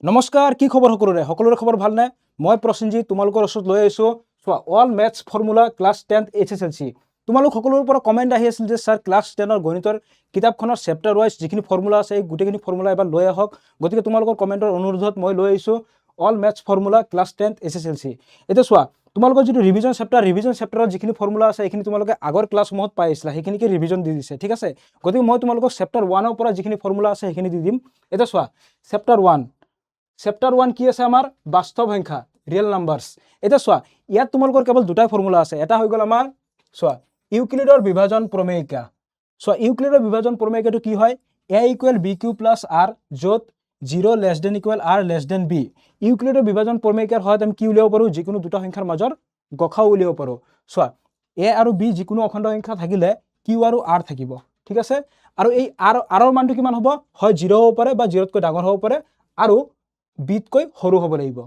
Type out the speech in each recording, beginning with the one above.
নমস্কাৰ, কি খবৰ সকলোৰে খবৰ ভালনে? মই প্ৰসেনজিৎ তোমালোকৰ ওচৰত লৈ আহিছোঁ চোৱা all maths formula class 10 HSLC। তোমালোক সকলোৰে পৰা কমেণ্ট আহি আছিল যে ছাৰ ক্লাছ 10ৰ গণিতৰ কিতাপখনৰ চেপ্টাৰ ৱাইজ যিখিনি ফৰ্মুলা আছে এই গোটেইখিনি ফৰ্মুলা এবাৰ লৈ আহক। গতিকে তোমালোকৰ কমেণ্টৰ অনুৰোধত মই লৈ আহিছোঁ all maths formula class 10 HSLC। এতিয়া চোৱা তোমালোকৰ যিটো ৰিভিজন চেপ্টাৰত যিখিনি ফৰ্মুলা আছে এইখিনি তোমালোকে আগৰ ক্লাছসমূহত পাই আছিলা, সেইখিনিকে ৰিভিজন দি দিছে, ঠিক আছে। গতিকে মই তোমালোকক চেপ্টাৰ 1ৰ পৰা যিখিনি ফৰ্মুলা আছে সেইখিনি দি দিম। এতিয়া চোৱা চেপ্টাৰ 1 কি আছে আমাৰ বাস্তৱ সংখ্যা ৰিয়েল নাম্বাৰছ। এতিয়া চোৱা ইয়াত তোমালোকৰ কেৱল দুটাই ফৰ্মুলা আছে। এটা হৈ গ'ল আমাৰ চোৱা ইউক্লিডৰ বিভাজন প্ৰমেয়িকা। চোৱা ইউক্লিডৰ বিভাজন প্ৰমেয়িকাটো কি হয়? a = bq + r য'ত 0 <= r b। ইউক্লিডৰ বিভাজন প্ৰমেয়িকাৰ সহায়ত আমি কি উলিয়াব পাৰোঁ? যিকোনো দুটা সংখ্যাৰ মাজৰ গসাউ উলিয়াব পাৰোঁ। চোৱা a আৰু b যিকোনো অখণ্ড সংখ্যা থাকিলে q আৰু r থাকিব, ঠিক আছে। আৰু এই r মানটো কিমান হ'ব? হয় 0 হ'ব পাৰে বা 0তকৈ ডাঙৰ হ'ব পাৰে আৰু বিতকৈ সৰু হ'ব লাগিব।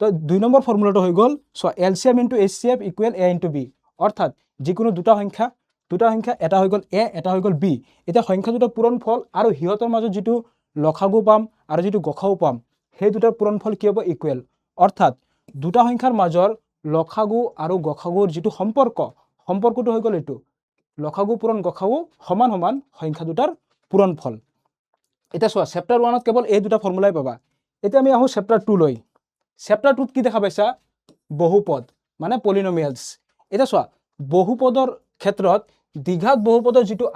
তো 2 নম্বৰ ফৰ্মুলাটো হৈ গ'ল চোৱা LCM × HCF = a × b। অৰ্থাৎ যিকোনো দুটা সংখ্যা এটা হৈ গ'ল a, এটা হৈ গ'ল b। এতিয়া সংখ্যা দুটা পূৰণফল আৰু সিহঁতৰ মাজত যিটো লসাগু পাম আৰু যিটো গসাউ পাম সেই দুটাৰ পূৰণফল কি হ'ব? ইকুৱেল। অৰ্থাৎ দুটা সংখ্যাৰ মাজৰ লসাগু আৰু গসাগুৰ যিটো সম্পৰ্কটো হৈ গ'ল এইটো লসাগু পূৰণ গসাগু সমান সমান সংখ্যা দুটাৰ পূৰণফল। এতিয়া চোৱা চেপ্টাৰ 1ত কেৱল এই দুটা ফৰ্মুলাই পাবা। এতিয়া আমি আহোঁ চেপ্টাৰ 2 লৈ। চেপ্টাৰ 2ত কি দেখা পাইছা? বহুপদ মানে পলিনমিয়েলছ। এতিয়া চোৱা বহুপদৰ ক্ষেত্ৰত দ্বিঘাত বহুপদৰ যিটো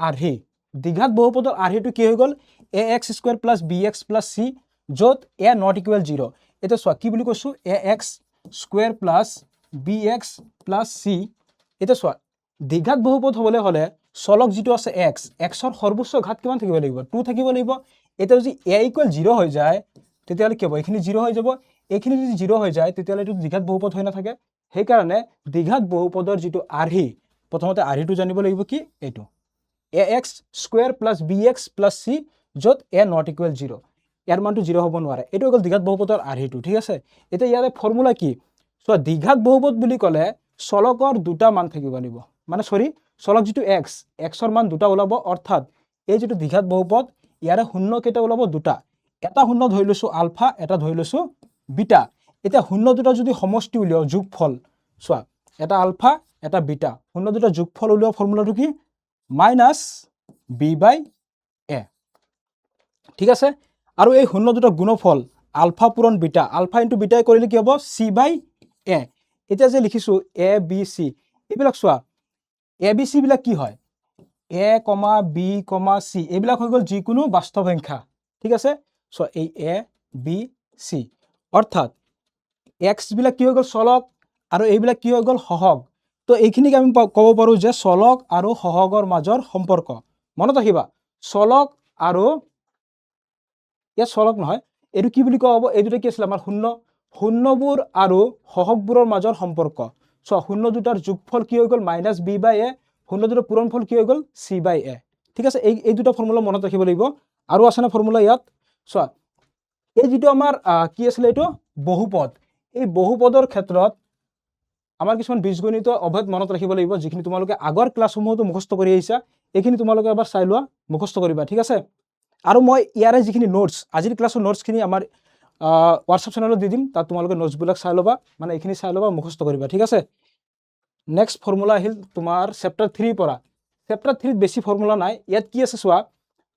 আৰ্হিটো কি হৈ গ'ল? ax² + bx + c য'ত a ≠ 0। এতিয়া চোৱা কি বুলি কৈছোঁ? ax² + bx + c। এতিয়া চোৱা দ্বিঘাত বহুপদ হ'বলৈ হ'লে চলক যিটো আছে xৰ সৰ্বোচ্চ ঘাত কিমান থাকিব লাগিব? 2 থাকিব লাগিব। এতিয়া যদি a = 0 হৈ যায় তেতিয়াহ'লে কি হ'ব? এইখিনি 0 হৈ যাব। এইখিনি যদি 0 হৈ যায় তেতিয়াহ'লে এইটো দ্বিঘাত বহুপদ হৈ নাথাকে। সেইকাৰণে দ্বিঘাত বহুপদৰ যিটো আৰ্হি, প্ৰথমতে আৰ্হিটো জানিব লাগিব কি? এইটো ax² + bx + c য'ত a ≠ 0। ইয়াৰ মানটো 0 হ'ব নোৱাৰে। এইটো হৈ গ'ল দ্বিঘাত বহুপদৰ আৰ্হিটো, ঠিক আছে। এতিয়া ইয়াৰে ফৰ্মুলা কি? চোৱা দ্বিঘাত বহুপদ বুলি ক'লে চলকৰ দুটা মান থাকিব লাগিব। চলক যিটো xৰ মান দুটা ওলাব। অৰ্থাৎ এই যিটো দ্বিঘাত বহুপদ ইয়াৰে শূন্য কেইটা ওলাব? দুটা। এটা শূন্য ধৰি লৈছোঁ আলফা, এটা ধৰি লৈছোঁ বিটা। এতিয়া শূন্য দুটা যদি সমষ্টি উলিয়াও যোগফল, চোৱা এটা আলফা এটা বিটা, শূন্য দুটা যোগফল উলিওৱা ফৰ্মুলাটো কি? -b/a, ঠিক আছে। আৰু এই শূন্য দুটা গুণফল আলফা পূৰণ বিটা, আলফা × বিটাই কৰিলে কি হ'ব? c/a। এতিয়া যে লিখিছোঁ a b c, এইবিলাক চোৱা a b c বিলাক কি হয়? a, b, c এইবিলাক হৈ গ'ল যিকোনো বাস্তৱ সংখ্যা, ঠিক আছে। চোৱা এই a b c অৰ্থাৎ x বিলাক কি হৈ গ'ল? চলক আৰু এইবিলাক কি হৈ গ'ল? সহগ। তো এইখিনিকে আমি ক'ব পাৰোঁ যে চলক আৰু সহগৰ মাজৰ সম্পৰ্ক। মনত ৰাখিবা চলক আৰু ইয়াত চলক নহয়, এইটো কি বুলি কোৱা হ'ব? এই দুটা কি আছিলে আমাৰ? শূন্যবোৰ আৰু সহগবোৰৰ মাজৰ সম্পৰ্ক। চোৱা শূন্য দুটাৰ যোগফল কি হৈ গ'ল? -b/a, শূন্য দুটাৰ পূৰণফল কি হৈ গ'ল? c/a, ঠিক আছে। এই দুটা ফৰ্মুলা মনত ৰাখিব লাগিব। আৰু আছেনে ফৰ্মুলা ইয়াত? চোৱা এই যিটো আমাৰ কি আছিলে এইটো? বহুপদ। এই বহুপদৰ ক্ষেত্ৰত আমাৰ কিছুমান বীজগণিত অভেদ মনত ৰাখিব লাগিব, যিখিনি তোমালোকে আগৰ ক্লাছসমূহতো মুখস্থ কৰি আহিছা। এইখিনি তোমালোকে এবাৰ চাই লোৱা, মুখস্থ কৰিবা, ঠিক আছে। আৰু মই ইয়াৰে যিখিনি নোটছ, আজিৰ ক্লাছৰ নোটছখিনি আমাৰ হোৱাটছআপ চেনেলত দি দিম। তাত তোমালোকে নোটছবিলাক চাই ল'বা, মানে এইখিনি চাই ল'বা, মুখস্থ কৰিবা, ঠিক আছে। নেক্সট ফৰ্মুলা আহিল তোমাৰ চেপ্টাৰ 3ৰ পৰা। চেপ্টাৰ 3ত বেছি ফৰ্মুলা নাই। ইয়াত কি আছে চোৱা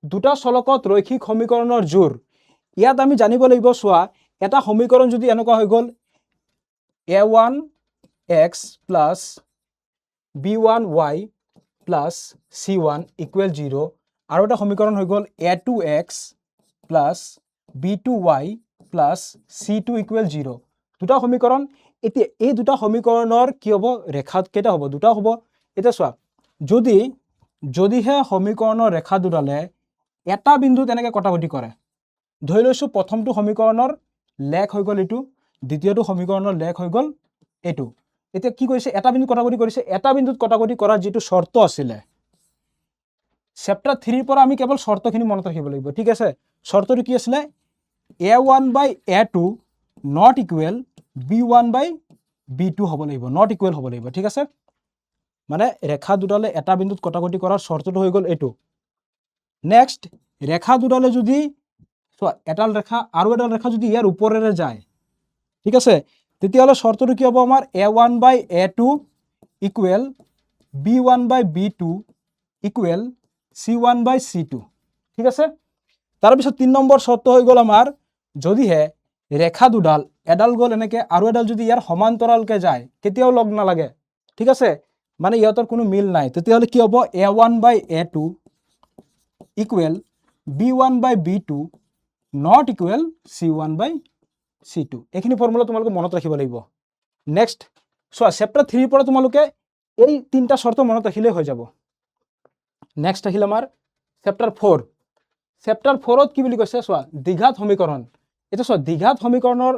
দুটা চলকত ৰৈখিক সমীকৰণৰ জোৰ। ইয়াত আমি জানিব লাগিব চোৱা এটা সমীকৰণ যদি এনেকুৱা হৈ গ'ল a1x + b1y + c1 = 0, আৰু এটা সমীকৰণ হৈ গ'ল a2x + b2y + c2 = 0। দুটা সমীকৰণ। এতিয়া এই দুটা সমীকৰণৰ কি হ'ব? ৰেখা কেইটা হ'ব? দুটা হ'ব। এতিয়া চোৱা যদিহে সমীকৰণৰ ৰেখা দুডালে এটা বিন্দুত এনেকে কটাকটি কৰে, ধৰি লৈছোঁ প্ৰথমটো সমীকৰণৰ লেখ হৈ গ'ল এইটো, দ্বিতীয়টো সমীকৰণৰ লেখ হৈ গ'ল এইটো। এতিয়া কি কৰিছে? এটা বিন্দুত কটাকটি কৰিছে। এটা বিন্দুত কটাকটি কৰাৰ যিটো চৰ্ত আছিলে চেপ্টাৰ 3ৰ পৰা আমি কেৱল চৰ্তখিনি মনত ৰাখিব লাগিব, ঠিক আছে। চৰ্তটো কি আছিলে? a1/a2 ≠ b1/b2 হ'ব লাগিব, হ'ব লাগিব, ঠিক আছে। মানে ৰেখা দুডালে এটা বিন্দুত কটাকটি কৰাৰ চৰ্তটো হৈ গ'ল এইটো। নেক্সট ৰেখা দুডালে যদি চোৱা এডাল ৰেখা আৰু এডাল ৰেখা যদি ইয়াৰ ওপৰেৰে যায়, ঠিক আছে, তেতিয়াহ'লে শৰ্তটো কি হ'ব আমাৰ a1/a2 equal b1/b2 equal c1/c2, ঠিক আছে। তাৰপিছত 3 নম্বৰ শৰ্ত হৈ গ'ল আমাৰ, যদিহে ৰেখা দুডাল এডাল গ'ল এনেকে আৰু এডাল যদি ইয়াৰ সমান্তৰালকে যায়, কেতিয়াও লগ নালাগে, ঠিক আছে, মানে ইহঁতৰ কোনো মিল নাই, তেতিয়াহ'লে কি হ'ব a1/a2 equal b1/b2 not equal c1/c2। এইখিনি ফৰ্মুলা তোমালোকে মনত ৰাখিব লাগিব। নেক্সট চোৱা চেপ্টাৰ 3 পৰা তোমালোকে এই তিনিটা শৰ্ত মনত ৰাখিলেই হৈ যাব। নেক্সট আহিল আমাৰ চেপ্টাৰ 4। চেপ্টাৰ 4ত কি বুলি কৈছে চোৱা দ্বিঘাত সমীকৰণ। এটা চোৱা দ্বিঘাত সমীকৰণৰ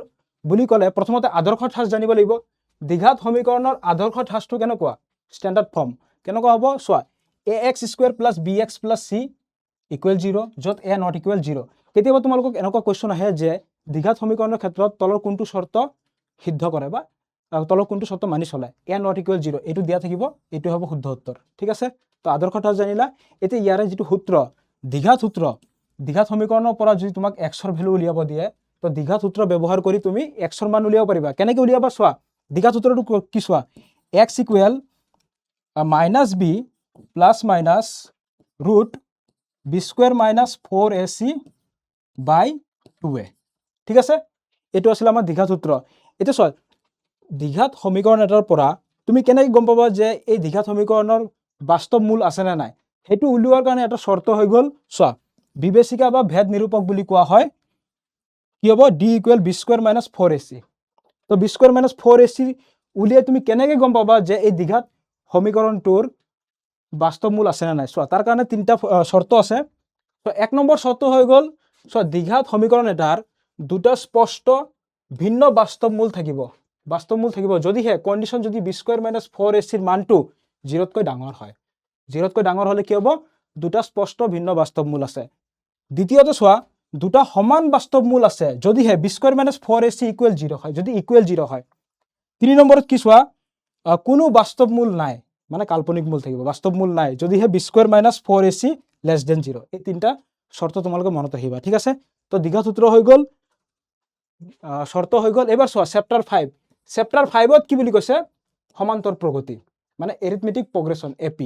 বুলি ক'লে প্ৰথমতে আদৰ্শ ঠাঁচ জানিব লাগিব। দ্বিঘাত সমীকৰণৰ আদৰ্শ ঠাঁচটো কেনেকুৱা? ষ্টেণ্ডাৰ্ড ফৰ্ম কেনেকুৱা হ'ব চোৱা ax² + bx + c ইকুৱেল 0, য'ত a নট ইকুৱেল 0। কেতিয়াবা তোমালোকক এনেকুৱা কুৱেশ্যন আহে যে দ্বিঘাত সমীকৰণৰ ক্ষেত্ৰত তলৰ কোনটো শৰ্ত সিদ্ধ কৰে বা তলৰ কোনটো শৰ্ত মানি চলে, a নট ইকুৱেল 0 এইটো দিয়া থাকিব, এইটো হ'ব শুদ্ধ উত্তৰ, ঠিক আছে। তো আদৰ্শ ঠাঁচ জানিলা। এতিয়া ইয়াৰে যিটো সূত্ৰ দ্বিঘাত সূত্ৰ, দ্বিঘাত সমীকৰণৰ পৰা যদি তোমাক এক্সৰ ভেলু উলিয়াব দিয়ে, তো দ্বিঘাত সূত্ৰ ব্যৱহাৰ কৰি তুমি এক্সৰ মান উলিয়াব পাৰিবা। কেনেকৈ উলিয়াবা চোৱা, দ্বিঘাত সূত্ৰটো কি চোৱা, x equal -b ± root b² - 4ac/2a, ঠিক আছে। এইটো আছিলে আমাৰ দ্বিঘাত সূত্ৰ। এতিয়া চোৱা দ্বিঘাত সমীকৰণ এটাৰ পৰা তুমি কেনেকৈ গম পাবা যে এই দ্বিঘাত সমীকৰণৰ বাস্তৱ মূল আছে নে নাই, সেইটো উলিওৱাৰ কাৰণে এটা শৰ্ত হৈ গ'ল চোৱা বিবেচিকা বা ভেদ নিৰূপক বুলি কোৱা হয়। কি হ'ব d ইকুৱেল b² - 4ac। তো b² - 4ac উলিয়াই তুমি কেনেকৈ গম পাবা যে এই দ্বিঘাত সমীকৰণটোৰ বাস্তৱ মূল আছে নে নাই? চোৱা তাৰ কাৰণে তিনিটা শৰ্ত আছে। তো 1 নম্বৰ শৰ্ত হৈ গ'ল চোৱা দ্বিঘাত সমীকৰণ এটাৰ দুটা স্পষ্ট ভিন্ন বাস্তৱ মূল থাকিব। বাস্তৱ মূল থাকিব যদিহে কণ্ডিশ্যন যদি b² - 4ac মানটো 0তকৈ ডাঙৰ হয়। 0তকৈ ডাঙৰ হ'লে কি হ'ব? দুটা স্পষ্ট ভিন্ন বাস্তৱ মূল আছে। দ্বিতীয়তে চোৱা দুটা সমান বাস্তৱ মূল আছে যদিহে b² - 4ac ইকুৱেল 0 হয়, যদি ইকুৱেল 0 হয়। 3 নম্বৰত কি চোৱা কোনো বাস্তৱ মূল নাই, মানে কাল্পনিক মূল থাকিব, বাস্তৱ মূল নাই যদিহে b² - 4ac লেছ দেন 0। এই তিনিটা শৰ্ত তোমালোকে মনত ৰাখিবা, ঠিক আছে। তো দ্বিঘাত সূত্ৰ হৈ গ'ল, শৰ্ত হৈ গ'ল। এবাৰ চোৱা চেপ্টাৰ 5। চেপ্টাৰ 5ত কি বুলি কৈছে? সমান্তৰ প্ৰগতি, মানে এৰিথমেটিক প্ৰগ্ৰেছন AP।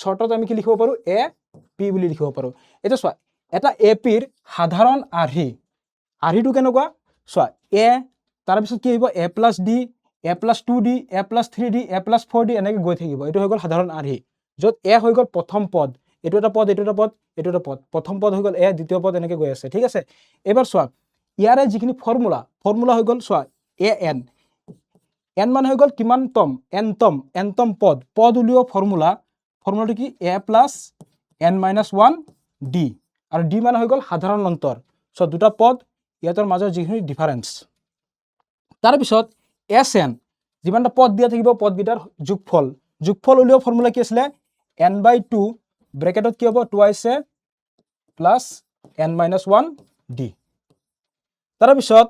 শৰ্টত আমি কি লিখিব পাৰোঁ? AP বুলি লিখিব পাৰোঁ। এতিয়া চোৱা এটা APৰ সাধাৰণ আৰ্হি, আৰ্হিটো কেনেকুৱা চোৱা a, তাৰপিছত কি আহিব a+d, a+2d, a+3d, a+4d এনেকৈ গৈ থাকিব। এইটো হৈ গ'ল সাধাৰণ আৰ্হি, য'ত a হৈ গ'ল প্ৰথম পদ, এইটো এটা পদ, এইটো এটা পদ, এইটো এটা পদ, প্ৰথম পদ হৈ গ'ল a, দ্বিতীয় পদ এনেকৈ গৈ আছে, ঠিক আছে। এবাৰ চোৱা ইয়াৰে যিখিনি ফৰ্মুলা হৈ গ'ল চোৱা an, n মানে হৈ গ'ল কিমানতম, nতম পদ উলিওৱা ফৰ্মুলাটো কি a + n - 1 d, আৰু d মানে হৈ গ'ল সাধাৰণ অন্তৰ। চ' দুটা পদ ইহঁতৰ মাজৰ যিখিনি ডিফাৰেঞ্চ। তাৰপিছত sn যিমানটা পদ দিয়া থাকিব পদকেইটাৰ যোগফল উলিওৱা ফৰ্মুলা কি আছিলে? n/2 ব্ৰেকেটত কি হ'ব 2a + n - 1 d। তাৰপিছত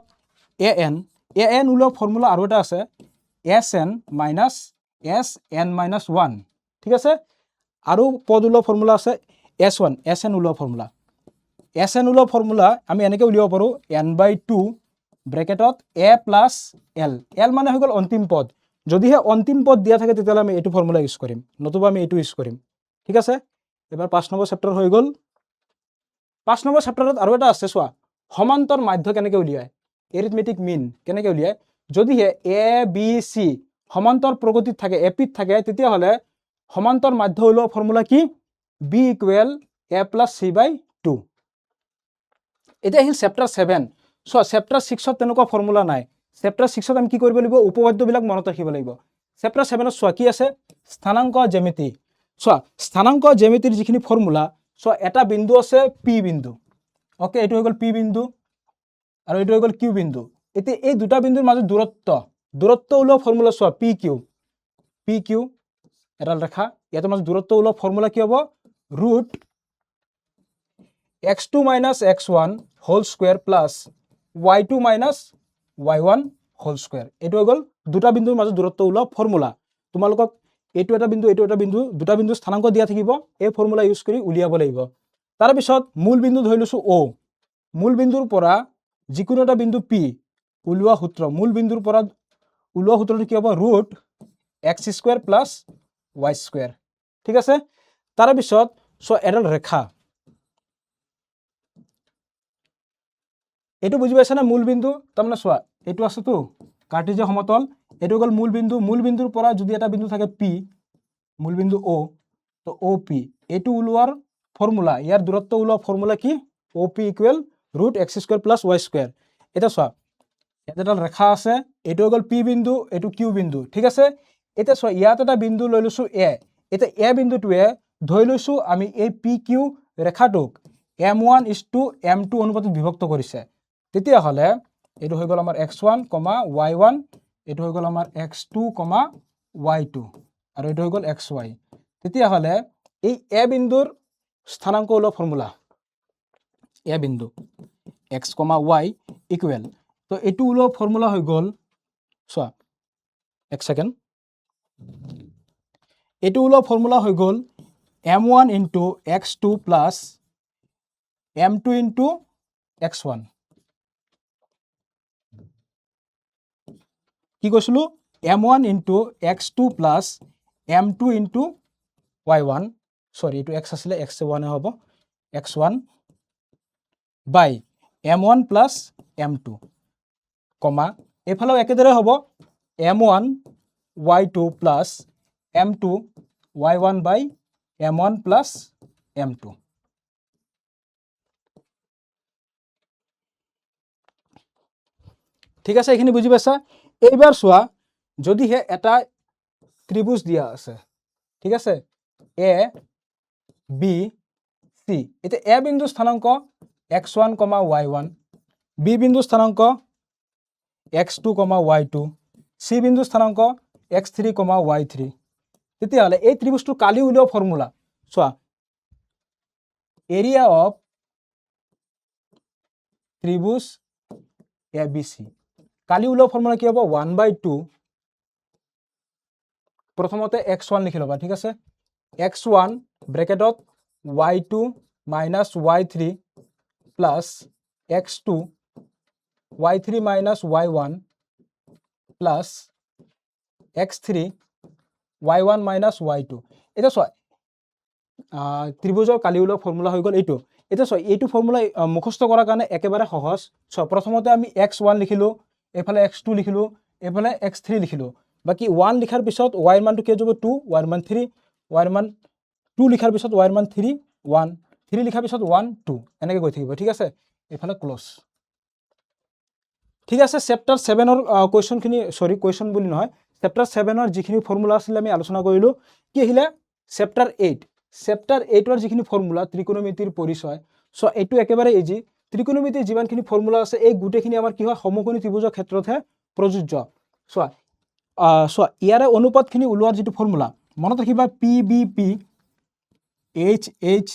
an উলিওৱা ফৰ্মুলা আৰু এটা আছে sn - sn - 1, ঠিক আছে। আৰু পদ ওলোৱা ফৰ্মুলা আছে sn ওলোৱা ফৰ্মুলা আমি এনেকৈ উলিয়াব পাৰোঁ n/2 ব্ৰেকেটত a + l মানে হৈ গ'ল অন্তিম পদ। যদিহে অন্তিম পদ দিয়া থাকে তেতিয়াহ'লে আমি এইটো ফৰ্মুলা ইউজ কৰিম, নতুবা আমি এইটো ইউজ কৰিম, ঠিক আছে। এবাৰ 5 নম্বৰ চেপ্টাৰ হৈ গ'ল। 5 নম্বৰ চেপ্টাৰত আৰু এটা আছে চোৱা সমান্তৰ মাধ্য কেনেকৈ উলিয়ায়, এৰিথমেটিক মিন কেনেকৈ উলিয়ায়। যদিহে ABC সমান্তৰ প্ৰগতিত থাকে, APত থাকে, তেতিয়াহ'লে সমান্তৰ মাধ্য ওলোৱা ফৰ্মুলা কি? b equal a + c/2। এতিয়া আহিল চেপ্টাৰ 7। চোৱা চেপ্টাৰ 6ত তেনেকুৱা ফৰ্মুলা নাই। চেপ্টাৰ 6ত আমি কি কৰিব লাগিব? উপপাদ্যবিলাক মনত ৰাখিব লাগিব। চেপ্টাৰ 7ত চোৱা কি আছে? স্থানাংক জ্যামিতি। চোৱা স্থানাংক জ্যামিতিৰ যিখিনি ফৰ্মুলা, চোৱা এটা বিন্দু আছে P বিন্দু, অ'কে, এইটো হৈ গ'ল P বিন্দু আৰু এইটো হৈ গ'ল Q বিন্দু। এতিয়া এই দুটা বিন্দুৰ মাজত দূৰত্ব ওলোৱা ফৰ্মুলা চোৱা PQ এডাল ৰেখা, ইয়াৰ মাজত দূৰত্ব ওলোৱা ফৰ্মুলা কি হ'ব? Root x2 - x1 whole square plus y2 - y1 whole square. এইটো হৈ গ'ল দুটা বিন্দুৰ মাজত দূৰত্ব ওলোৱা ফৰ্মুলা। তোমালোকক এইটো এটা বিন্দু, দুটা বিন্দু স্থানাংক দিয়া থাকিব, এই ফৰ্মুলা ইউজ কৰি উলিয়াব লাগিব। তাৰপিছত মূল বিন্দু ধৰি লৈছোঁ O, মূল বিন্দুৰ পৰা যিকোনো এটা বিন্দু পি ওলোৱা সূত্ৰ, মূল বিন্দুৰ পৰা ওলোৱা সূত্ৰটো কি হ'ব root x square plus y square. ঠিক আছে, তাৰে পিছত চ' এডাল ৰেখা, এইটো বুজি পাইছা না মূল বিন্দু, তাৰমানে চোৱা এইটো আছেতো কাৰ্টেজীয় সমতল, এইটো গ'ল মূল বিন্দু, মূল বিন্দুৰ পৰা যদি এটা বিন্দু থাকে পি, মূল বিন্দু অ, তো অ পি, এইটো ওলোৱাৰ ফৰ্মুলা, ইয়াৰ দূৰত্ব ওলোৱা ফৰ্মুলা কি O P equal root x square plus y square. এতিয়া চোৱা ইয়াত এডাল ৰেখা আছে, এইটো গ'ল পি বিন্দু, এইটো কিউ বিন্দু। ঠিক আছে, এতিয়া চোৱা ইয়াত এটা বিন্দু লৈ লৈছো এ, এতিয়া এ বিন্দুটোৱে ধৰি লৈছো আমি এই পি কিউ ৰেখাটোক M1:M2 অনুপাতত বিভক্ত কৰিছে, তেতিয়াহ'লে এইটো হৈ গ'ল আমাৰ x1, y1, এইটো হৈ গ'ল আমাৰ x2, y2, আৰু এইটো হৈ গ'ল xy। তেতিয়াহ'লে এই এ বিন্দুৰ স্থানাংক ওলোৱা ফৰ্মুলা, এ বিন্দু x, y ইকুৱেল, তো এইটো ওলোৱা ফৰ্মুলা হৈ গ'ল, চোৱা এক ছেকেণ্ড, এইটো ওলোৱা ফৰ্মুলা হৈ গ'ল M1 × x2 plus M2 × x1। কি কৈছিলো M1 × x2 plus M2 × y1, সৰি এইটো x আছিলে x1 হ'ব, x1 বাই M1 প্লাছ M2, কমা এইফালেও একেদৰে হ'ব M1 y2 plus M2 y1 বাই M1 প্লাছ M2। ঠিক আছে, এইখিনি বুজি পাইছা। এইবাৰ চোৱা যদিহে এটা ত্ৰিভুজ দিয়া আছে, ঠিক আছে, এ বি চি, এতিয়া এ বিন্দু স্থানাংক x1, y1, বি বিন্দু স্থানাংক x2, y2, চি বিন্দু স্থানাংক x3, y3, তেতিয়াহ'লে এই ত্ৰিভুজটোৰ কালি উলিওৱা ফৰ্মুলা চোৱা, এৰিয়া অফ ত্ৰিভুজ এ বি চি, কালি উলিওৱা ফৰ্মুলা কি হ'ব 1/2, প্ৰথমতে x1 লিখি ল'বা। ঠিক আছে, x1 ব্ৰেকেটত y2 minus y3 plus x2 y3 minus y1 plus x3 y1 minus y2। এতিয়া চোৱা ত্ৰিভুজৰ কালি ওলোৱা ফৰ্মুলা হৈ গ'ল এইটো। এতিয়া চোৱা এইটো ফৰ্মুলা মুখস্থ কৰাৰ কাৰণে একেবাৰে সহজ। চোৱা প্ৰথমতে আমি x1 লিখিলোঁ, এইফালে x2 লিখিলোঁ, এইফালে x3 লিখিলোঁ, বাকী 1 লিখাৰ পিছত y ৰ মানটো কি হৈ যাব 2, y ৰ মান 3, y ৰ মান 2 লিখাৰ পিছত y ৰ মান 3, 1, 3 লিখাৰ পিছত 1, 2, এনেকৈ গৈ থাকিব। ঠিক আছে, এইফালে ক্লজ। ঠিক আছে, চেপ্টাৰ 7ৰ কুৱেশ্যনখিনি, সৰি কুৱেশ্যন বুলি নহয়, চেপ্টাৰ 7ৰ যিখিনি ফৰ্মুলা আছিলে আমি আলোচনা কৰিলোঁ। কি আহিলে চেপ্টাৰ 8, চেপ্টাৰ 8ৰ যিখিনি ফৰ্মুলা ত্ৰিকোণমিতিৰ পৰিচয়, চ' এইটো একেবাৰে ইজি। ত্ৰিকোণমিতিৰ যিমানখিনি ফৰ্মুলা আছে এই গোটেইখিনি আমাৰ কি হয় সমকোণী ত্ৰিভুজৰ ক্ষেত্ৰতহে প্ৰযোজ্য। চোৱা ইয়াৰে অনুপাতখিনি ওলোৱাৰ যিটো ফৰ্মুলা মনত ৰাখিবা, P B P H H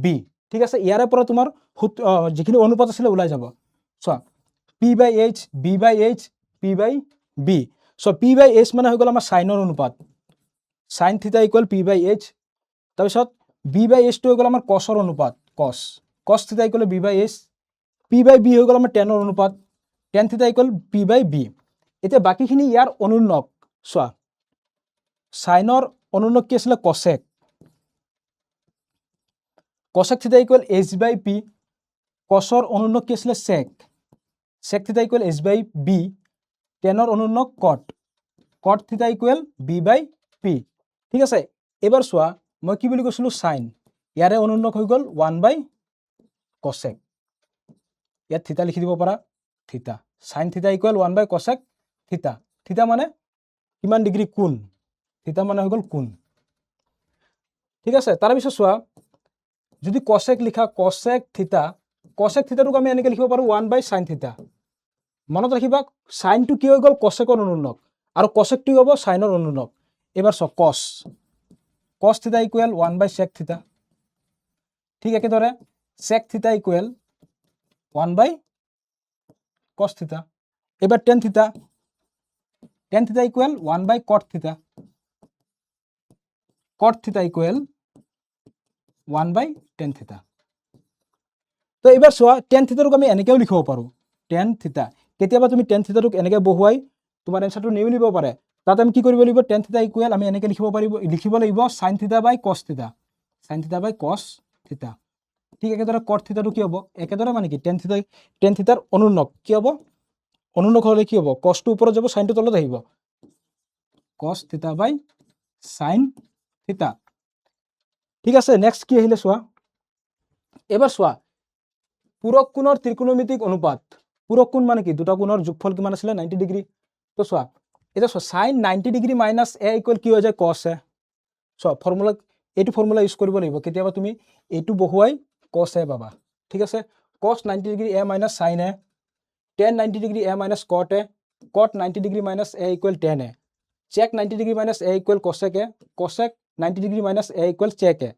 B. ঠিক আছে, ইয়াৰে পৰা তোমাৰ যিখিনি অনুপাত আছিলে ওলাই যাব। চোৱা P/H, B/H, P/B। চ' P/H মানে হৈ গ'ল আমাৰ চাইনৰ অনুপাত, চাইন থিটা ইকুৱেল P/H। তাৰপিছত B/H টো হৈ গ'ল আমাৰ কছৰ অনুপাত, কছ থিটা ইকুৱেল B/H। P/B হৈ গ'ল আমাৰ টেনৰ অনুপাত, টেন থিটা ইকুৱেল P/B। এতিয়া বাকীখিনি ইয়াৰ অনুন্নক, চোৱা চাইনৰ অনুন্নক কি আছিলে কছেক, কছেক থিটা ইকুৱেল H/P। কছৰ অনুন্নক কি আছিলে চেক, চেক থিটা ইকুৱেল H/B। টেনৰ অনুন্নক কট থিটা ইকুৱেল B/P। ঠিক আছে, এবাৰ চোৱা মই কি বুলি কৈছিলো চাইন, ইয়াৰে অনুন্নক হৈ গ'ল 1/কছেক, ইয়াত থিটা লিখি দিব পাৰা, থিটা, চাইন থিটা ইকুৱেল 1/কছেক থিটা। থিটা মানে কিমান ডিগ্ৰী কোণ, থিটা মানে হৈ গ'ল কোণ। ঠিক আছে, তাৰপিছত চোৱা যদি কছেক লিখা, কছেক থিটাটোক আমি এনেকৈ লিখিব পাৰোঁ 1/চাইন থিটা। মনত ৰাখিবা চাইনটো কি হৈ গ'ল কছেকৰ অনুন্নক, আৰু কছেকটো হ'ব চাইনৰ অনুন্নক। এবাৰ চোৱা কছ থিটা ইকুৱেল 1/চেক থিটা। ঠিক একেদৰে চেক থিটা ইকুৱেল 1/কছ থিটা। এবাৰ টেন থিটা ইকুৱেল 1/কট থিটা। কট থিটা ইকুৱেল 1/টেন থিটা। তো এইবাৰ চোৱা টেন থিটাটোক আমি এনেকৈও লিখিব পাৰোঁ, টেন থিটা। কেতিয়াবা তুমি টেন থিটাটোক এনেকৈ বহুৱাই তোমাৰ এনচাৰটো নিমিলিব পাৰে, তাত আমি কি কৰিব লাগিব, টেন থিটা ইকুৱেল আমি এনেকৈ লিখিব লাগিব চাইন থিটা বাই কছ থিটা, চাইন থিটা বাই কছ থিটা। ঠিক একেদৰে কট থিটাটো কি হ'ব, একেদৰে মানে কি টেন থিটাৰ অনুৰণক কি হ'ব, অনুৰণক হ'লে কি হ'ব, কছটো ওপৰত যাব চাইনটো তলত আহিব, কছ থিটা বাই চাইন থিটা। ঠিক আছে, নেক্সট কি আহিলে চোৱা, এবাৰ চোৱা পূৰক কোণৰ ত্ৰিকোণমিতিক অনুপাত। পূৰক কোণ মানে কি, দুটা কোণৰ যোগফল কিমান আছিলে 90 ডিগ্ৰী। তো চোৱা এতিয়া চোৱা sign 90 degree minus a equal কি হৈ যায়, কছ এ। চোৱা ফৰ্মুলা, এইটো ফৰ্মুলা ইউজ কৰিব লাগিব, কেতিয়াবা তুমি এইটো বহুৱাই কছ এ পাবা। ঠিক আছে, কছ 90 ডিগ্ৰী এ মাইনাছ চাইন এ, টেন 90 ডিগ্ৰী এ মাইনাছ কট এ, কট 90 degree minus a equal ten A, check 90 degree minus a equal কছেক A, কছেক 90 degree minus a equal check এ।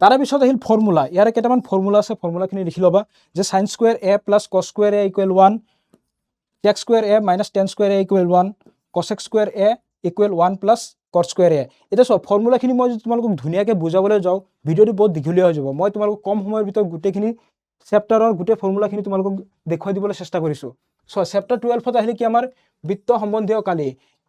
তাৰে পিছত আহিল ফৰ্মুলা, ইয়াৰে কেইটামান ফৰ্মুলা আছে, ফৰ্মুলাখিনি লিখি ল'বা, যে চাইন স্কুৱেৰ এ প্লাছ কছ square a equal 1, tech square A minus ten square a equal 1, কছেক square a equal 1 plus কট স্কুৱেৰ এ। এতিয়া চোৱা ফৰ্মুলাখিনি মই যদি তোমালোকক ধুনীয়াকৈ বুজাবলৈ যাওঁ ভিডিঅ'টো বহুত দীঘলীয়া হৈ যাব, মই তোমালোকক কম সময়ৰ ভিতৰত গোটেইখিনি চেপ্টাৰৰ গোটেই ফৰ্মুলাখিনি তোমালোকক দেখুৱাই দিবলৈ চেষ্টা কৰিছোঁ। চোৱা চেপ্টাৰ 12ত আহিলে কি আমাৰ বৃত্ত সম্বন্ধীয় কালি।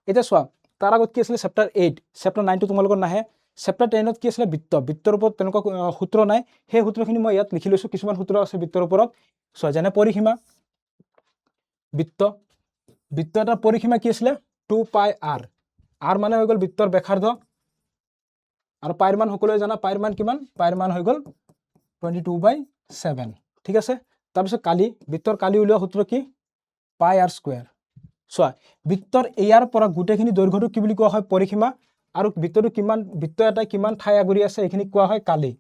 এতিয়া চোৱা তাৰ আগত কি আছিলে চেপ্টাৰ 8, চেপ্টাৰ 9টো তোমালোকৰ নাহে। চেপ্টাৰ 10ত কি আছিলে, বৃত্তৰ ওপৰত তেনেকুৱা সূত্ৰ নাই, সেই সূত্ৰখিনি মই ইয়াত লিখি লৈছোঁ, কিছুমান সূত্ৰ আছে বৃত্তৰ ওপৰত। চোৱা যেনে পৰিসীমা, বৃত্ত এটাৰ পৰিসীমা কি আছিলে 2πr, r মানে হৈ গ'ল বৃত্তৰ ব্যাসাৰ্ধ, আৰু পাইৰ মান সকলোৱে জানা, পাইৰ মান কিমান, পাইৰ মান হৈ গ'ল 22/7। ঠিক আছে, তাৰপিছত কালি, বৃত্তৰ কালি উলিওৱা সূত্ৰ কি, পাই আৰ স্কুৱেৰ। চোৱা বৃত্তৰ ইয়াৰ পৰা গোটেইখিনি দৈৰ্ঘ্যটো কি বুলি কোৱা হয়, পৰিসীমা, আৰু বৃত্তটো কিমান, বৃত্ত এটাই কিমান ঠাই আগুৰি আছে এইখিনি কোৱা হয় কালি।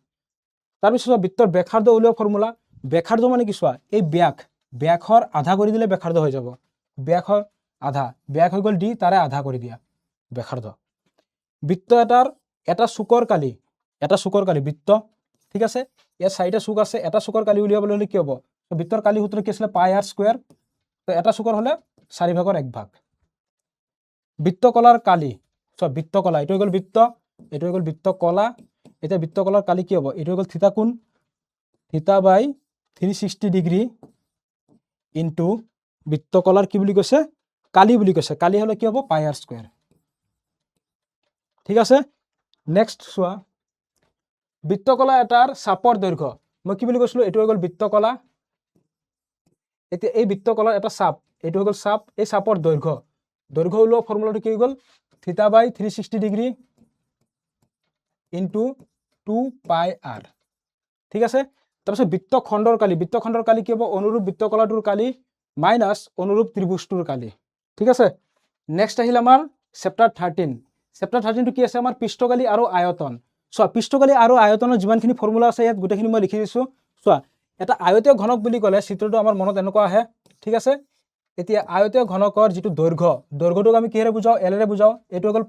তাৰপিছত চোৱা বৃত্তৰ ব্যাসাৰ্ধ উলিওৱা ফৰ্মুলা, ব্যাসাৰ্ধ মানে কি চোৱা, এই ব্যাসৰ আধা কৰি দিলে ব্যাসাৰ্ধ হৈ যাব, ব্যাসৰ আধা, ব্যাস হৈ গ'ল d, তাৰে আধা কৰি দিয়া ব্যাসাৰ্ধ। বৃত্ত এটাৰ এটা চুকৰ কালি বৃত্ত, ঠিক আছে, ইয়াৰ 4টা চুক আছে, এটা চুকৰ কালি উলিয়াবলৈ হ'লে কি হ'ব, বৃত্তৰ কালি সূত্ৰ কি আছিলে, পাই আৰ স্কুৱেৰ, তো এটা চুকৰ হ'লে 4/1 বৃত্ত কলাৰ কালি, চোৱা বৃত্ত কলা, এইটো হৈ গ'ল বৃত্ত, এইটো হৈ গ'ল বৃত্ত কলা। এতিয়া বৃত্ত কলাৰ কালি কি হ'ব, এইটো হৈ গ'ল থিতা কোণ, থিতা বাই 360 ডিগ্ৰী ইনটু বৃত্ত কলাৰ কি বুলি কৈছে, কালি বুলি কৈছে, কালি হ'লে কি হ'ব, পাই আৰ স্কুৱেৰ। ঠিক আছে, নেক্সট চোৱা বৃত্তকলা এটাৰ চাপৰ দৈৰ্ঘ্য, মই কি বুলি কৈছিলোঁ, এইটো হৈ গ'ল বৃত্তকলা। এতিয়া এই বৃত্তকলাৰ এটা চাপ, এইটো হৈ গ'ল চাপ, এই চাপৰ দৈৰ্ঘ্য ওলোৱা ফৰ্মুলাটো কি হৈ গ'ল, theta by 360 degree into 2πr। ঠিক আছে, তাৰপিছত বৃত্তখণ্ডৰ কালি কি হ'ব, অনুৰূপ বৃত্তকলাটোৰ কালি মাইনাছ অনুৰূপ ত্ৰিভুজটোৰ কালি। ঠিক আছে, নেক্সট আহিল আমাৰ চেপ্টাৰ 13। চেপ্টাৰ 13টো কি আছে, আমাৰ পৃষ্ঠকালি আৰু আয়তন। চোৱা পৃষ্ঠকালি আৰু আয়তনৰ যিমানখিনি ফৰ্মুলা আছে ইয়াত গোটেইখিনি মই লিখি দিছোঁ। চোৱা এটা আয়তীয় ঘনক বুলি ক'লে চিত্ৰটো আমাৰ মনত এনেকুৱা আহে। ঠিক আছে, এতিয়া আয়তীয় ঘনকৰ যিটো দৈৰ্ঘ্যটোক আমি কিহেৰে বুজাওঁ, এলেৰে বুজাওঁ। এইটো হৈ গ'ল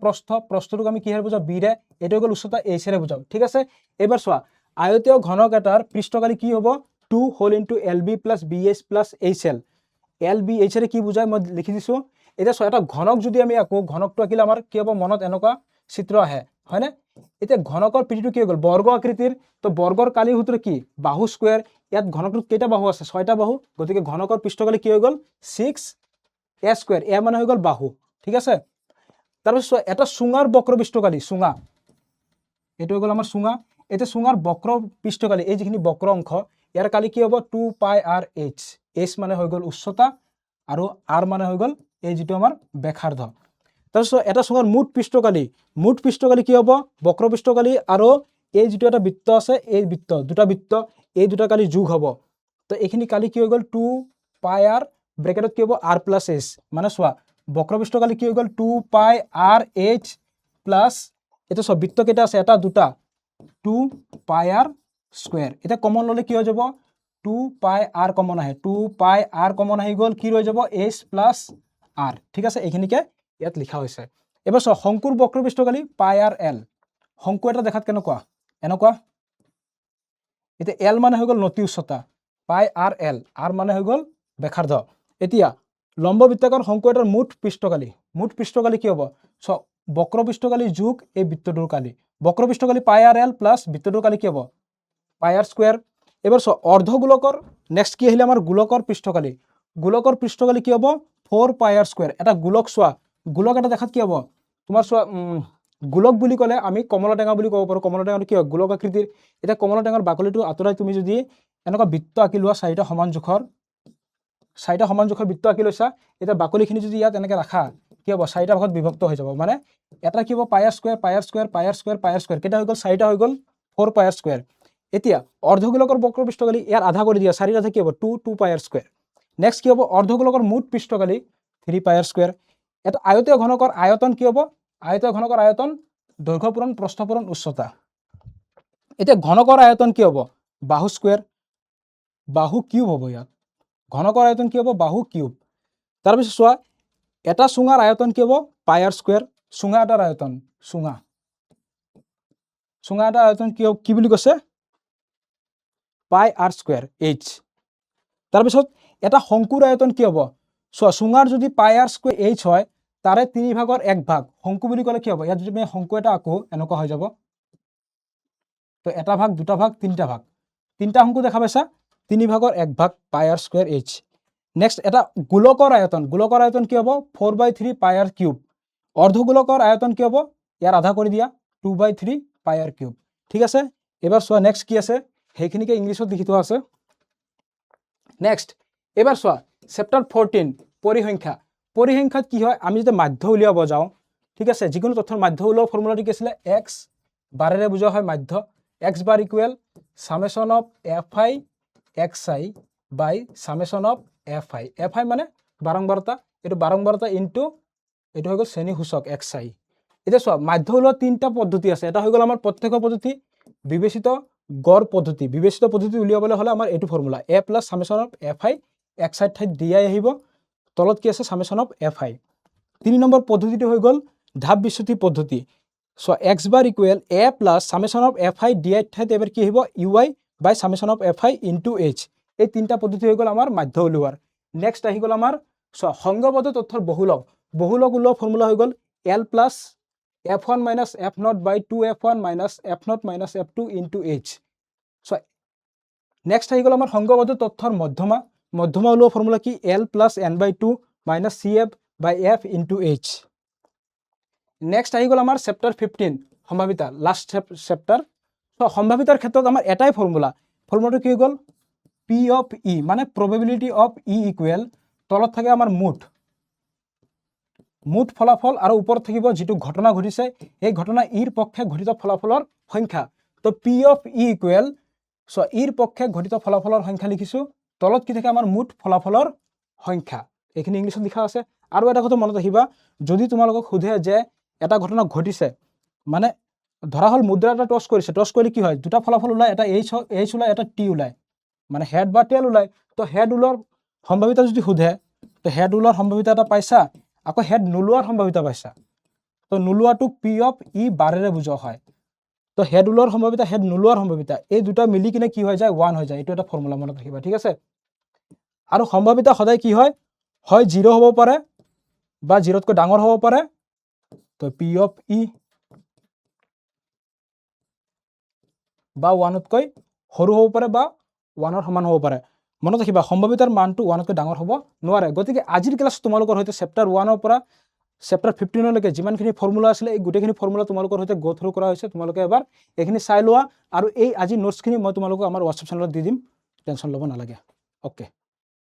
প্ৰস্থটোক আমি কিহেৰে বুজাওঁ, বিৰে। এইটো হৈ গ'ল উচ্চতা, এইচেৰে বুজাওঁ। ঠিক আছে, এইবাৰ চোৱা আয়তীয় ঘনক এটাৰ পৃষ্ঠকালি কি হ'ব, 2 whole into LB plus BH plus HL। LBH ৰে কি বুজায় মই লিখি দিছোঁ। এতিয়া চোৱা এটা ঘনক যদি আমি আকৌ ঘনকটো আঁকিলে আমাৰ কি হ'ব, মনত এনেকুৱা চিত্ৰ আহে, হয়নে। এতিয়া ঘনকৰ পিঠিটো কি হৈ গ'ল, বৰ্গ আকৃতিৰ, তো বৰ্গৰ কালিৰ সূত্ৰ কি, বাহু স্কুৱেৰ। ইয়াত ঘনকটোত কেইটা বাহু আছে, 6টা বাহু, গতিকে ঘনকৰ পৃষ্ঠকালি কি হৈ গ'ল 6a স্কুৱেৰ, এ মানে হৈ গ'ল বাহু। ঠিক আছে, তাৰপিছত এটা চুঙাৰ বক্ৰ পৃষ্ঠকালি, এইটো হৈ গ'ল আমাৰ চুঙা। এতিয়া চুঙাৰ বক্ৰ পৃষ্ঠকালি, এই যিখিনি বক্ৰ অংশ, ইয়াৰ কালি কি হ'ব 2πrh। h মানে হৈ গ'ল উচ্চতা, আৰু r মানে হৈ গ'ল এই যিটো আমাৰ ব্যাসাৰ্ধ। তাৰপিছত এটা চুঙাৰ মুঠ পৃষ্ঠকালি কি হ'ব, বক্ৰ পৃষ্ঠকালি আৰু এই যিটো এটা বৃত্ত আছে, এই দুটা বৃত্ত, এই দুটা কালি যোগ হ'ব। তো এইখিনি কালি কি হৈ গ'ল 2πr, ব্ৰেকেটত কি হ'ব r প্লাছ h। মানে চোৱা বক্ৰ পৃষ্ঠকালি কি হৈ গ'ল 2πrh প্লাছ, এতিয়া চোৱা বৃত্ত কেইটা আছে, এটা দুটা, 2πr স্কুৱেৰ। এতিয়া কমন ল'লে কি হৈ যাব, 2πr কমন আহে, 2πr কমন আহি গ'ল, কি ৰৈ যাব h প্লাছ r। ঠিক আছে, এইখিনিকে ইয়াত লিখা হৈছে। এবাৰ চোৱা শংকুৰ বক্ৰ পৃষ্ঠকালি πrl। শংকু এটা দেখাত কেনেকুৱা, এনেকুৱা। এতিয়া l মানে হৈ গ'ল নতি উচ্চতা, πrl, r মানে হৈ গ'ল ব্যাসাৰ্ধ। এতিয়া লম্ব বৃত্তাকাৰ শংকু এটাৰ মুঠ পৃষ্ঠকালি কি হ'ব, বক্ৰ পৃষ্ঠকালি যোগ এই বৃত্তটোৰ কালি, বক্ৰ পৃষ্ঠকালি πrl প্লাছ বৃত্তটোৰ কালি কি হ'ব, πr স্কুৱেৰ। এবাৰ অৰ্ধগোলকৰ নেক্সট কি আহিলে আমাৰ গোলকৰ পৃষ্ঠকালি। গোলকৰ পৃষ্ঠকালি কি হ'ব 4πr²। এটা গোলক চোৱা, গোলক এটা দেখাত কি হ'ব তোমাৰ চোৱা গোলক বুলি ক'লে আমি কমলা টেঙা বুলি ক'ব পাৰোঁ। কমলা টেঙাটো কি হয় গোলক আকৃতিৰ। এতিয়া কমলা টেঙাৰ বাকলিটো আঁতৰাই তুমি যদি এনেকুৱা বৃত্ত আঁকি লোৱা, চাৰিটা সমান জোখৰ বৃত্ত আঁকি লৈছা, এতিয়া বাকলিখিনি যদি ইয়াত এনেকৈ ৰাখা কি হ'ব চাৰিটা ভাগত বিভক্ত হৈ যাব। মানে এটা কি হ'ব πr², কেইটা হৈ গ'ল চাৰিটা হৈ গ'ল 4πr²। এতিয়া অৰ্ধগোলকৰ বক্ৰ পৃষ্ঠকালি ইয়াৰ আধা কৰি দিয়া, 4 আধা কি হ'ব 2πr²। নেক্সট কি হ'ব অৰ্ধগোলকৰ মুঠ পৃষ্ঠকালি 3πr²। এটা আয়তীয় ঘনকৰ আয়তন কি হ'ব, আয়তীয় ঘনকৰ আয়তন দৈৰ্ঘ্য পূৰণ প্ৰস্থ পূৰণ উচ্চতা। এতিয়া ঘনকৰ আয়তন কি হ'ব বাহু স্কোয়াৰ, বাহু কিউব হ'ব। ইয়াত ঘনকৰ আয়তন কি হ'ব বাহু কিউব। তাৰপিছত চোৱা এটা চুঙাৰ আয়তন কি হ'ব πr²। চুঙা এটাৰ আয়তন, চুঙা এটাৰ আয়তন কি বুলি কৈছে πr²h। তাৰপিছত এটা শংকুৰ আয়তন কি হ'ব চোৱা, চুঙাৰ যদি πr²h হয় তাৰে 3/1 শংকু বুলি ক'লে কি হ'ব, ইয়াত যদি আমি শংকু এটা আঁকো এনেকুৱা হৈ যাব। তো এটা ভাগ, দুটা ভাগ, তিনিটা ভাগ, তিনিটা শংকু দেখা পাইছা, 3/1 πr²h। নেক্সট এটা গোলকৰ আয়তন কি হ'ব 4/3πr³। অৰ্ধগোলকৰ আয়তন কি হ'ব ইয়াৰ আধা কৰি দিয়া 2/3πr³। ঠিক আছে, এবাৰ চোৱা নেক্সট কি আছে সেইখিনিকে ইংলিছত লিখি থোৱা আছে। নেক্সট এবাৰ চোৱা চেপ্টাৰ 14 পৰিসংখ্যা। পৰিসংখ্যাত কি হয় আমি যেতিয়া মাধ্য উলিয়াব যাওঁ, ঠিক আছে, যিকোনো তথ্যৰ মাধ্য উলিওৱা ফৰ্মুলাটো কি আছিলে এক্স বাৰেৰে বুজোৱা হয় মাধ্য। X bar equal summation of fi xi by summation of fi। fi মানে বাৰম্বাৰতা, এইটো বাৰম্বাৰতা ইনটু এইটো হৈ গ'ল শ্ৰেণীসূচক xi। এতিয়া চোৱা মাধ্য উলিওৱা তিনিটা পদ্ধতি আছে। এটা হৈ গ'ল আমাৰ প্ৰত্যক্ষ পদ্ধতি, বিবেচিত গড় পদ্ধতি। বিবেচিত পদ্ধতি উলিয়াবলৈ হ'লে আমাৰ এইটো formula a plus summation of fi xi ঠাইত di আহিব, তলত কি আছে সামেশ্যন অফ fi। 3 নম্বৰ পদ্ধতিটো হৈ গ'ল ঢাপ বিচ্যুতি পদ্ধতি। So x bar equal a plus summation of fi di ঠাইত এবাৰ কি আহিব ui by summation of fi into h। এই তিনিটা পদ্ধতি হৈ গ'ল আমাৰ মাধ্য উলিওৱাৰ। নেক্সট আহি গ'ল আমাৰ সংঘবদ্ধ তথ্যৰ বহুলক উলিওৱা ফৰ্মুলা হৈ গ'ল l plus f1 minus f0 বাই 2f1 minus f0 minus f2 into h। So next আহি গ'ল আমাৰ সংঘবদ্ধ তথ্যৰ মধ্যমা উলিওৱা ফৰ্মুলা কি l plus n/2 minus cf বাই f ইনটু h। নেক্সট আহি গ'ল আমাৰ চেপ্টাৰ 15 সম্ভাৱিতা, লাষ্ট চেপ্টাৰ। তো সম্ভাৱিতাৰ ক্ষেত্ৰত আমাৰ এটাই ফৰ্মুলাটো কি হৈ গ'ল p অফ e মানে probability অফ e ইকুৱেল তলত থাকে আমাৰ মুঠ ফলাফল আৰু ওপৰত থাকিব যিটো ঘটনা ঘটিছে এই ঘটনা ইৰ পক্ষে ঘটিত ফলাফলৰ সংখ্যা। তো p অফ e ইকুৱেল ইৰ পক্ষে ঘটিত ফলাফলৰ সংখ্যা লিখিছো, তলত কি থাকে আমাৰ মুঠ ফলাফলৰ সংখ্যা। এইখিনি ইংলিছত লিখা আছে। আৰু এটা কথা মনত ৰাখিবা, যদি তোমালোকক সোধে যে এটা ঘটনা ঘটিছে, মানে ধৰা হল মুদ্ৰা এটা টছ কৰিলে কি হয় দুটা ফলাফল ওলায়, এটা এইচ ওলায় এটা টি ওলায়, মানে হেড বা টেল ওলায়। তো হেড ওলোৱাৰ সম্ভাৱিতা যদি সোধে তো হেড ওলোৱাৰ সম্ভাৱিতা এটা পাইছা, আকৌ হেড নোলোৱাৰ সম্ভাৱিতা পাইছা। তো নোলোৱাটো পি অফ ই বাৰেৰে বুজোৱা হয়। তো হেড ওলোৱাৰ সম্ভাৱিতা হেড নোলোৱাৰ সম্ভাৱিতা এই দুটা মিলি কিনে কি হৈ যায় 1 হৈ যায়। এইটো এটা ফৰ্মুলা মনত ৰাখিবা, ঠিক আছে। আৰু সম্ভাৱিতা সদায় কি হয় 0 হ'ব পাৰে বা 0তকৈ ডাঙৰ হ'ব পাৰে। তো পি অফ ই বা 1তকৈ সৰু হ'ব পাৰে বা 1ৰ সমান হ'ব পাৰে। মনত ৰাখিবা সম্ভাৱিতাৰ মানটো 1তকৈ ডাঙৰ হ'ব নোৱাৰে। গতিকে আজিৰ ক্লাছ তোমালোকৰ সৈতে চেপ্টাৰ 1ৰ পৰা চেপ্টাৰ 15লৈকে যিমানখিনি ফৰ্মুলা আছিলে এই গোটেইখিনি ফৰ্মুলা তোমালোকৰ সৈতে গো থ্ৰু কৰা হৈছে। তোমালোকে এবাৰ এইখিনি চাই লোৱা, আৰু এই আজি নোটছখিনি মই তোমালোকক আমাৰ হোৱাটছএপ চেনেলত দি দিম, টেনশ্যন ল'ব নালাগে। অ'কে।